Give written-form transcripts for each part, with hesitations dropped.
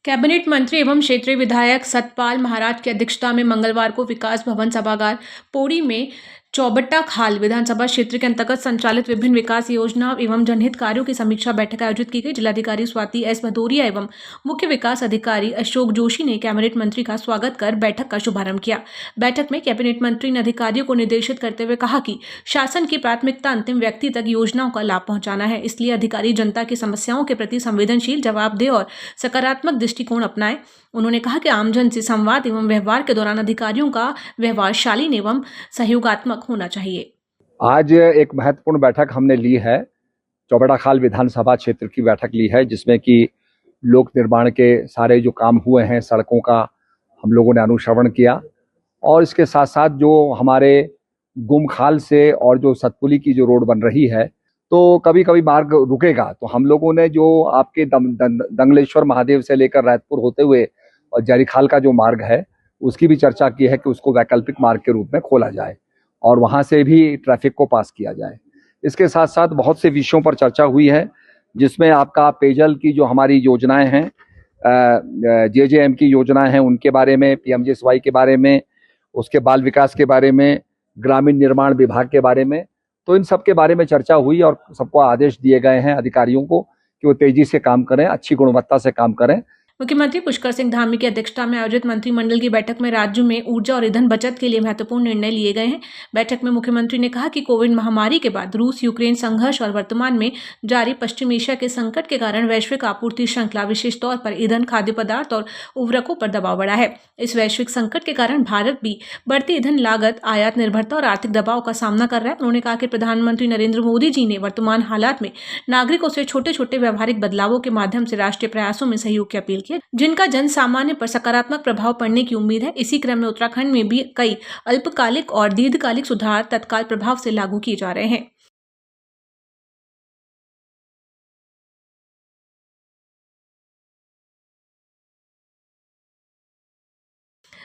Cabinet मंत्री एवं क्षेत्रीय विधायक सतपाल महाराज की अध्यक्षता में मंगलवार को विकास भवन सभागार पौड़ी में चौबट्टा खाल विधानसभा क्षेत्र के अंतर्गत संचालित विभिन्न विकास योजना एवं जनहित कार्यों की समीक्षा बैठक आयोजित की गई। जिलाधिकारी स्वाति एस भदौरिया एवं मुख्य विकास अधिकारी अशोक जोशी ने कैबिनेट मंत्री का स्वागत कर बैठक का शुभारंभ किया। बैठक में कैबिनेट मंत्री ने अधिकारियों को निर्देशित करते हुए कहा कि शासन की प्राथमिकता अंतिम व्यक्ति तक योजनाओं का लाभ पहुंचाना है, इसलिए अधिकारी जनता की समस्याओं के प्रति संवेदनशील, जवाबदेह और सकारात्मक दृष्टिकोण अपनाएं। उन्होंने कहा कि आमजन से संवाद एवं व्यवहार के दौरान अधिकारियों का व्यवहार शालीन एवं सहयोगात्मक होना चाहिए। आज एक महत्वपूर्ण बैठक हमने ली है, चौबट्टा खाल विधानसभा क्षेत्र की बैठक ली है, जिसमें कि लोक निर्माण के सारे जो काम हुए हैं, सड़कों का हम लोगों ने अनुश्रवण किया और इसके साथ साथ जो हमारे गुमखाल से और जो सतपुली की जो रोड बन रही है, तो कभी कभी मार्ग रुकेगा, तो हम लोगों ने जो आपके दंगलेश्वर महादेव से लेकर रायपुर होते हुए और जरीखाल का जो मार्ग है उसकी भी चर्चा की है कि उसको वैकल्पिक मार्ग के रूप में खोला जाए और वहां से भी ट्रैफिक को पास किया जाए। इसके साथ साथ बहुत से विषयों पर चर्चा हुई है, जिसमें आपका पेयजल की जो हमारी योजनाएं हैं, जेजेएम की योजनाएं हैं, उनके बारे में, पीएमजीएसवाई के बारे में, उसके बाल विकास के बारे में, ग्रामीण निर्माण विभाग के बारे में, तो इन सब के बारे में चर्चा हुई और सबको आदेश दिए गए हैं अधिकारियों को कि वो तेजी से काम करें, अच्छी गुणवत्ता से काम करें। मुख्यमंत्री पुष्कर सिंह धामी की अध्यक्षता में आयोजित मंत्रिमंडल की बैठक में राज्य में ऊर्जा और ईंधन बचत के लिए महत्वपूर्ण निर्णय लिए गए हैं। बैठक में मुख्यमंत्री ने कहा कि कोविड महामारी के बाद रूस यूक्रेन संघर्ष और वर्तमान में जारी पश्चिम एशिया के संकट के कारण वैश्विक आपूर्ति श्रृंखला, विशेष तौर पर ईंधन, खाद्य पदार्थ और उर्वरकों पर दबाव बढ़ा है। इस वैश्विक संकट के कारण भारत भी बढ़ती ईंधन लागत, आयात निर्भरता और आर्थिक दबाव का सामना कर रहा है। उन्होंने कहा कि प्रधानमंत्री नरेंद्र मोदी जी ने वर्तमान हालात में नागरिकों से छोटे छोटे व्यवहारिक बदलावों के माध्यम से राष्ट्रीय प्रयासों में सहयोग की अपील की, जिनका जन सामान्य पर सकारात्मक प्रभाव पड़ने की उम्मीद है। इसी क्रम में उत्तराखंड में भी कई अल्पकालिक और दीर्घकालिक सुधार तत्काल प्रभाव से लागू किए जा रहे हैं।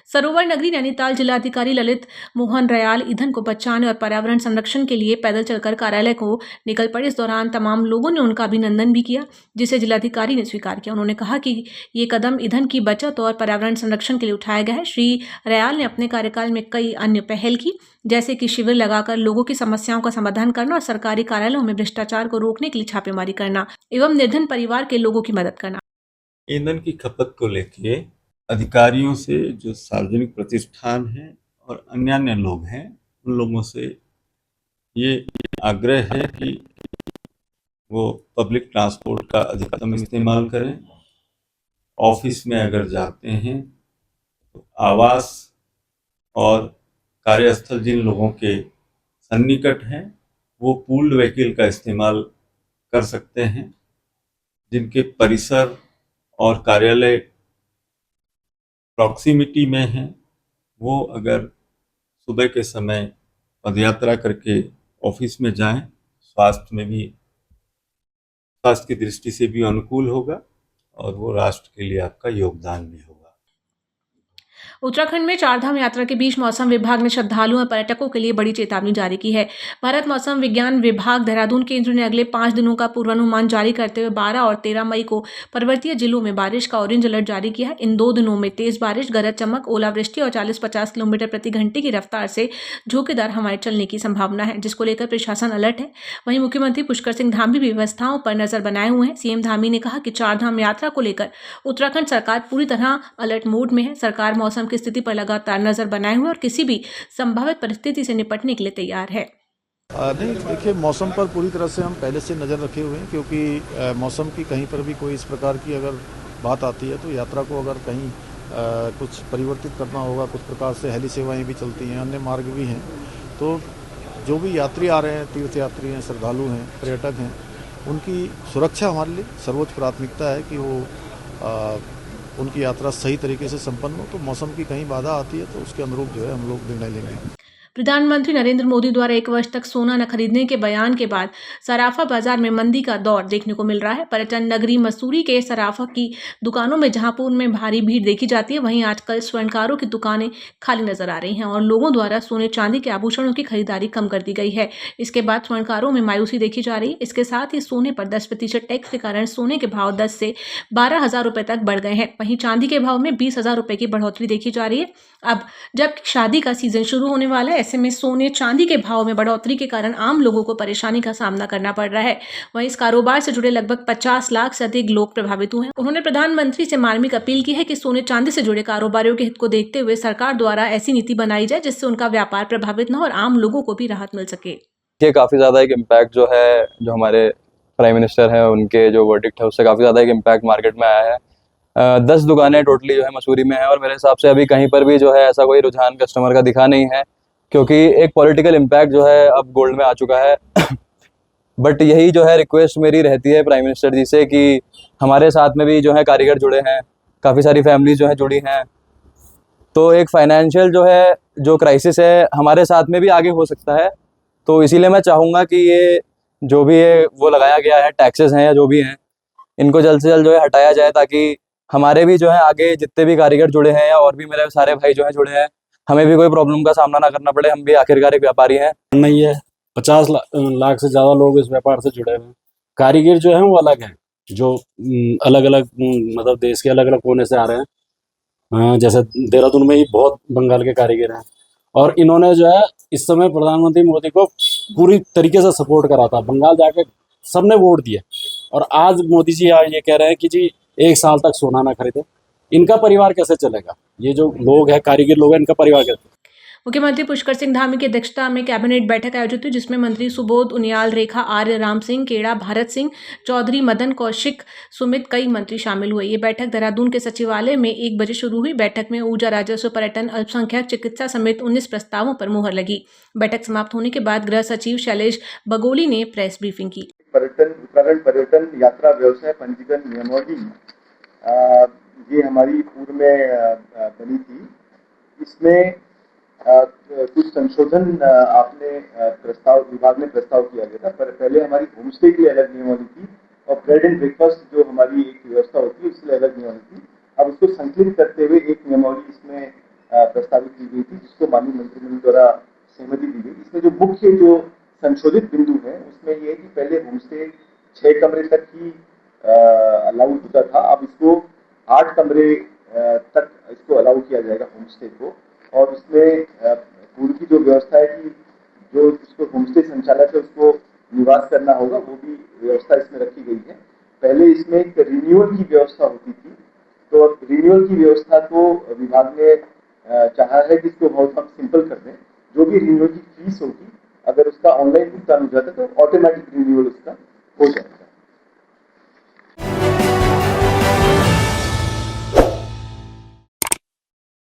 सरोवर नगरी नैनीताल जिलाधिकारी ललित मोहन रयाल ईंधन को बचाने और पर्यावरण संरक्षण के लिए पैदल चलकर कार्यालय को निकल पड़े। इस दौरान तमाम लोगों ने उनका अभिनंदन भी किया, जिसे जिलाधिकारी ने स्वीकार किया। उन्होंने कहा कि ये कदम ईंधन की बचत और पर्यावरण संरक्षण के लिए उठाया गया है। श्री रयाल ने अपने कार्यकाल में कई अन्य पहल की, जैसे कि शिविर लगाकर लोगों की समस्याओं का समाधान करना और सरकारी कार्यालयों में भ्रष्टाचार को रोकने के लिए छापेमारी करना एवं निर्धन परिवार के लोगों की मदद करना। ईंधन की खपत को लेके अधिकारियों से, जो सार्वजनिक प्रतिष्ठान हैं और अन्य लोग हैं, उन लोगों से ये आग्रह है कि वो पब्लिक ट्रांसपोर्ट का अधिकतम इस्तेमाल करें। ऑफिस में अगर जाते हैं तो आवास और कार्यस्थल जिन लोगों के सन्निकट हैं वो पूल्ड व्हीकल का इस्तेमाल कर सकते हैं। जिनके परिसर और कार्यालय प्रॉक्सिमिटी में हैं, वो अगर सुबह के समय पदयात्रा करके ऑफिस में जाएं, स्वास्थ्य की दृष्टि से भी अनुकूल होगा और वो राष्ट्र के लिए आपका योगदान भी होगा। उत्तराखंड में चारधाम यात्रा के बीच मौसम विभाग ने श्रद्धालुओं और पर्यटकों के लिए बड़ी चेतावनी जारी की है। भारत मौसम विज्ञान विभाग देहरादून केंद्र ने अगले 5 दिनों का पूर्वानुमान जारी करते हुए 12 और 13 मई को पर्वतीय जिलों में बारिश का ऑरेंज अलर्ट जारी किया है। इन 2 दिनों में तेज बारिश, गरज चमक, ओलावृष्टि और 40-50 किलोमीटर प्रति घंटे की रफ्तार से झोंकेदार हवाएं चलने की संभावना है, जिसको लेकर प्रशासन अलर्ट है। वहीं मुख्यमंत्री पुष्कर सिंह धामी भी व्यवस्थाओं पर नजर बनाए हुए हैं। सीएम धामी ने कहा कि चारधाम यात्रा को लेकर उत्तराखंड सरकार पूरी तरह अलर्ट मोड में है। सरकार मौसम की स्थिति पर लगातार नजर बनाए हुए और किसी भी संभावित परिस्थिति से निपटने के लिए तैयार है। नहीं, देखिए, मौसम पर पूरी तरह से हम पहले से नज़र रखे हुए हैं, क्योंकि मौसम की कहीं पर भी कोई इस प्रकार की अगर बात आती है तो यात्रा को अगर कहीं कुछ परिवर्तित करना होगा, कुछ प्रकार से हेली सेवाएं भी चलती हैं, अन्य मार्ग भी हैं, तो जो भी यात्री आ रहे हैं, तीर्थयात्री हैं, श्रद्धालु हैं, पर्यटक हैं, उनकी सुरक्षा हमारे लिए सर्वोच्च प्राथमिकता है कि वो उनकी यात्रा सही तरीके से संपन्न हो। तो मौसम की कहीं बाधा आती है तो उसके अनुरूप जो है हम लोग निर्णय लेंगे। प्रधानमंत्री नरेंद्र मोदी द्वारा 1 वर्ष तक सोना न खरीदने के बयान के बाद सराफा बाजार में मंदी का दौर देखने को मिल रहा है। पर्यटन नगरी मसूरी के सराफा की दुकानों में जहां पूर्व में भारी भीड़ देखी जाती है, वहीं आजकल स्वर्णकारों की दुकानें खाली नजर आ रही हैं और लोगों द्वारा सोने चांदी के आभूषणों की खरीदारी कम कर दी गई है। इसके बाद स्वर्णकारों में मायूसी देखी जा रही है। इसके साथ ही सोने पर 10% टैक्स के कारण सोने के भाव 10 से 12,000 रुपए तक बढ़ गए हैं। वहीं चांदी के भाव में 20,000 रुपए की बढ़ोतरी देखी जा रही है। अब जब शादी का सीजन शुरू होने वाला है, ऐसे में सोने चांदी के भाव में बढ़ोतरी के कारण आम लोगों को परेशानी का सामना करना पड़ रहा है। वहीं इस कारोबार से जुड़े लगभग 50 लाख से अधिक लोग प्रभावित हुए हैं। उन्होंने प्रधानमंत्री से मार्मिक अपील की है कि सोने चांदी से जुड़े कारोबारियों के हित को देखते हुए सरकार द्वारा ऐसी नीति बनाई जाए जिससे उनका व्यापार प्रभावित न हो और आम लोगों को भी राहत मिल सके। ये काफ़ी ज़्यादा एक इम्पैक्ट जो है, जो हमारे प्राइम मिनिस्टर हैं उनके जो वर्डिक्ट है उससे काफ़ी ज़्यादा एक इम्पैक्ट मार्केट में आया है। 10 दुकानें टोटली जो है मसूरी में है और मेरे हिसाब से अभी कहीं पर भी जो है ऐसा कोई रुझान कस्टमर का दिखा नहीं है, क्योंकि एक पॉलिटिकल इम्पैक्ट जो है अब गोल्ड में आ चुका है। बट यही जो है रिक्वेस्ट मेरी रहती है प्राइम मिनिस्टर जी से कि हमारे साथ में भी जो है कारीगर जुड़े हैं, काफ़ी सारी फैमिलीज जो है जुड़ी हैं, तो एक फाइनेंशियल जो है जो क्राइसिस है हमारे साथ में भी आगे हो सकता है। तो इसीलिए मैं चाहूँगा कि ये जो भी ये वो लगाया गया है, टैक्सेस हैं या जो भी हैं, इनको जल्द से जल्द जो है हटाया जाए, ताकि हमारे भी जो है आगे जितने भी कारीगर जुड़े हैं या और भी मेरे सारे भाई जो हैं जुड़े हैं, हमें भी कोई प्रॉब्लम का सामना ना करना पड़े। हम भी आखिरकार एक व्यापारी हैं। नहीं है, 50 लाख से ज़्यादा लोग इस व्यापार से जुड़े हुए हैं। कारीगर जो हैं वो अलग हैं, जो अलग अलग मतलब देश के अलग अलग कोने से आ रहे हैं। जैसे देहरादून में ही बहुत बंगाल के कारीगर हैं और इन्होंने जो है इस समय प्रधानमंत्री मोदी को पूरी तरीके से सपोर्ट करा था। बंगाल जाके सबने वोट दिया और आज मोदी जी ये कह रहे हैं कि जी 1 साल तक सोना ना खरीदे। इनका परिवार कैसे चलेगा? ये जो लोग हैं, कारीगर लोग हैं, इनका परिवार कैसे? मुख्यमंत्री पुष्कर सिंह धामी की अध्यक्षता में कैबिनेट बैठक आयोजित हुई, जिसमें मंत्री सुबोध उनियाल, रेखा आर्य, राम सिंह खेड़ा, भारत सिंह चौधरी, मदन कौशिक समेत कई मंत्री शामिल हुए। ये बैठक देहरादून के सचिवालय में 1 बजे शुरू हुई। बैठक में ऊर्जा, राजस्व, पर्यटन, अल्पसंख्यक, चिकित्सा समेत 19 प्रस्तावों पर मुहर लगी। बैठक समाप्त होने के बाद गृह सचिव शैलेश बगोली ने प्रेस ब्रीफिंग की। पर्यटन यात्रा व्यवसाय पंजीकरण नियमावली ये हमारी पूर्व में बनी थी। इसमें कुछ संशोधन आपने विभाग में प्रस्ताव किया गया था। पर पहले हमारी होम स्टे की अलग नियमावली थी और ब्रेड एंड ब्रेकफास्ट जो हमारी एक व्यवस्था होती है उसके लिए अलग नियमावली थी। अब उसको संकलित करते हुए एक नियमावली इसमें प्रस्तावित की गई थी, जिसको माननीय मंत्रिमंडल द्वारा सहमति दी गई। इसमें जो मुख्य जो संशोधित बिंदु है उसमें ये है कि पहले होम स्टे 6 कमरे तक ही अलाउ होता था, अब इसको 8 कमरे तक इसको अलाउ किया जाएगा होम स्टे को। और उसमें पूर्व की जो व्यवस्था है कि जो इसको होम स्टे संचालक है उसको निवास करना होगा, वो भी व्यवस्था इसमें रखी गई है। पहले इसमें एक रिन्यूअल की व्यवस्था होती थी, तो अब रिन्यूअल की व्यवस्था को विभाग ने चाहा है कि इसको बहुत हम सिंपल कर दें। जो भी रिन्यूअल की फीस होगी, अगर उसका ऑनलाइन भुगतान हो जाता है तो ऑटोमेटिक रिन्यूअल उसका हो जाएगा।